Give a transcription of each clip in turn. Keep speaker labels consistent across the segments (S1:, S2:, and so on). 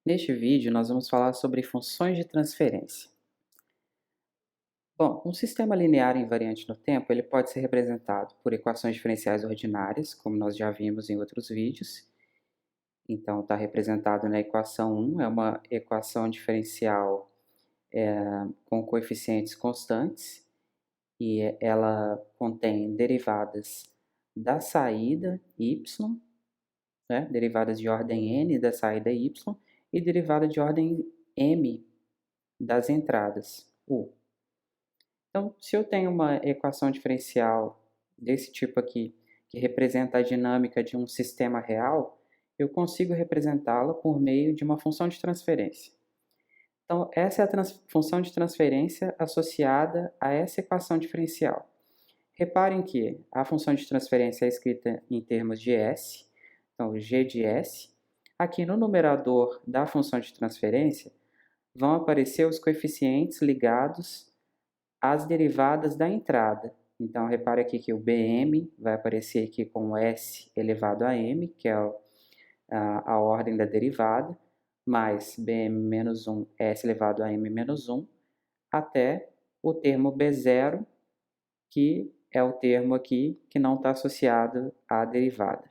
S1: Neste vídeo, nós vamos falar sobre funções de transferência. Bom, um sistema linear invariante no tempo ele pode ser representado por equações diferenciais ordinárias, como nós já vimos em outros vídeos. Então, está representado na equação 1, é uma equação diferencial com coeficientes constantes, e ela contém derivadas da saída y, né, derivadas de ordem n da saída y, e derivada de ordem m das entradas, u. Então, se eu tenho uma equação diferencial desse tipo aqui, que representa a dinâmica de um sistema real, eu consigo representá-la por meio de uma função de transferência. Então, essa é a função de transferência associada a essa equação diferencial. Reparem que a função de transferência é escrita em termos de S, então g de S. Aqui no numerador da função de transferência vão aparecer os coeficientes ligados as derivadas da entrada. Então, repare aqui que o Bm vai aparecer aqui com S elevado a m, que é a ordem da derivada, mais Bm menos 1, S elevado a m menos 1, até o termo B0, que é o termo aqui que não está associado à derivada.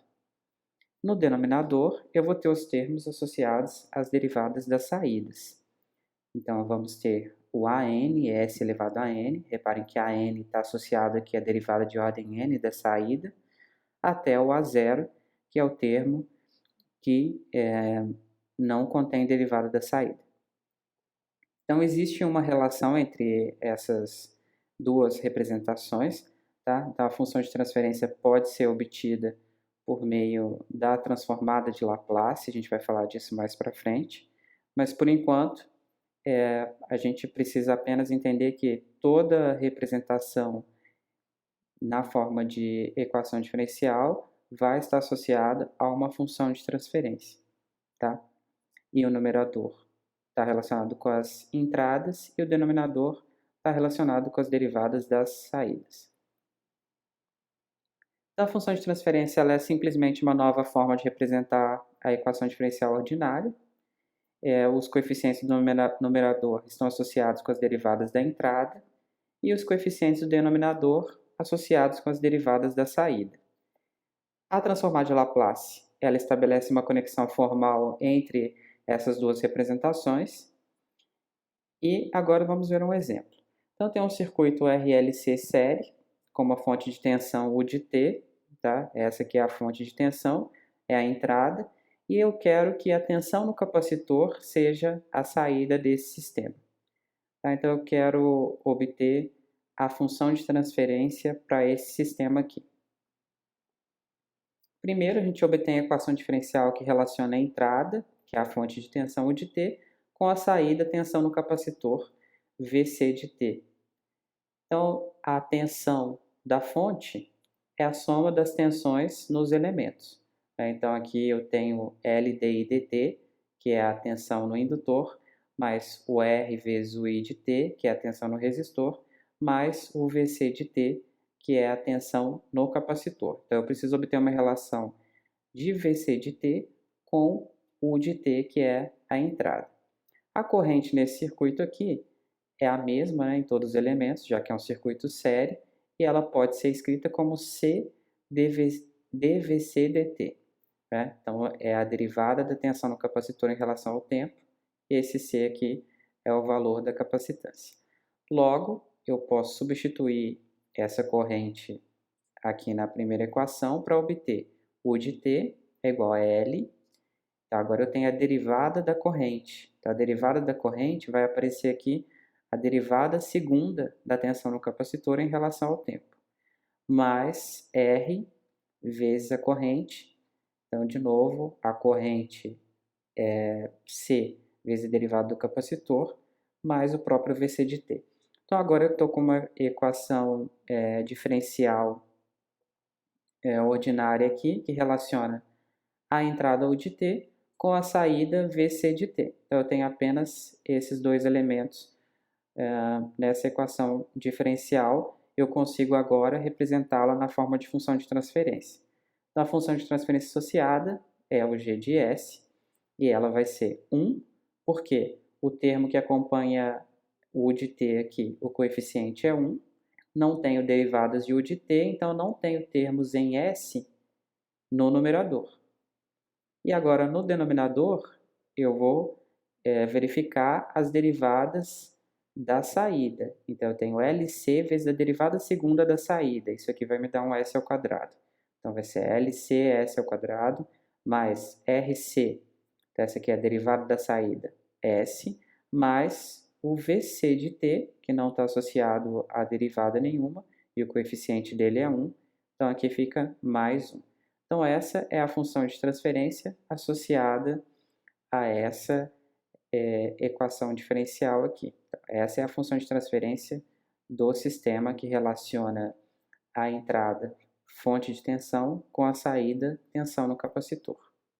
S1: No denominador, eu vou ter os termos associados às derivadas das saídas. Então, vamos ter o AN, S elevado a N, reparem que a N está associado aqui à derivada de ordem N da saída, até o A0, que é o termo que não contém derivada da saída. Então, existe uma relação entre essas duas representações, tá? Então, a função de transferência pode ser obtida por meio da transformada de Laplace, a gente vai falar disso mais para frente, mas por enquanto, a gente precisa apenas entender que toda representação na forma de equação diferencial vai estar associada a uma função de transferência, tá? E o numerador está relacionado com as entradas e o denominador está relacionado com as derivadas das saídas. Então, a função de transferência ela é simplesmente uma nova forma de representar a equação diferencial ordinária. Os coeficientes do numerador estão associados com as derivadas da entrada e os coeficientes do denominador associados com as derivadas da saída. A transformada de Laplace ela estabelece uma conexão formal entre essas duas representações. E agora vamos ver um exemplo. Então, tem um circuito RLC série com uma fonte de tensão U de T, tá? Essa aqui é a fonte de tensão, é a entrada, e eu quero que a tensão no capacitor seja a saída desse sistema. Tá? Então, eu quero obter a função de transferência para esse sistema aqui. Primeiro, a gente obtém a equação diferencial que relaciona a entrada, que é a fonte de tensão U de T, com a saída, tensão no capacitor, Vc de T. Então, a tensão da fonte é a soma das tensões nos elementos. Então, aqui eu tenho LD e dt, que é a tensão no indutor, mais o R vezes o I de T, que é a tensão no resistor, mais o Vc de T, que é a tensão no capacitor. Então, eu preciso obter uma relação de Vc de T com U de T, que é a entrada. A corrente nesse circuito aqui é a mesma, né, em todos os elementos, já que é um circuito série, e ela pode ser escrita como C dVc dt. Né? Então, é a derivada da tensão no capacitor em relação ao tempo, e esse C aqui é o valor da capacitância. Logo, eu posso substituir essa corrente aqui na primeira equação para obter U de T é igual a L. Tá, agora eu tenho a derivada da corrente. Então, a derivada da corrente vai aparecer aqui a derivada segunda da tensão no capacitor em relação ao tempo, mais R vezes a corrente. Então, de novo, a corrente é C vezes a derivada do capacitor, mais o próprio Vc de T. Então, agora eu estou com uma equação diferencial ordinária aqui, que relaciona a entrada U de T com a saída Vc de T. Então, eu tenho apenas esses dois elementos nessa equação diferencial. Eu consigo agora representá-la na forma de função de transferência. Então, a função de transferência associada é o g de S, e ela vai ser 1, porque o termo que acompanha o U de T aqui, o coeficiente é 1, não tenho derivadas de U de T, então não tenho termos em S no numerador. E agora, no denominador, eu vou verificar as derivadas da saída. Então, eu tenho LC vezes a derivada segunda da saída. Isso aqui vai me dar um S ao quadrado. Então, vai ser LCS ao quadrado mais RC. Então, essa aqui é a derivada da saída, S, mais o VC de T, que não está associado a derivada nenhuma, e o coeficiente dele é 1. Então, aqui fica mais 1. Então, essa é a função de transferência associada a essa equação diferencial aqui. Então, essa é a função de transferência do sistema que relaciona a entrada fonte de tensão com a saída tensão no capacitor.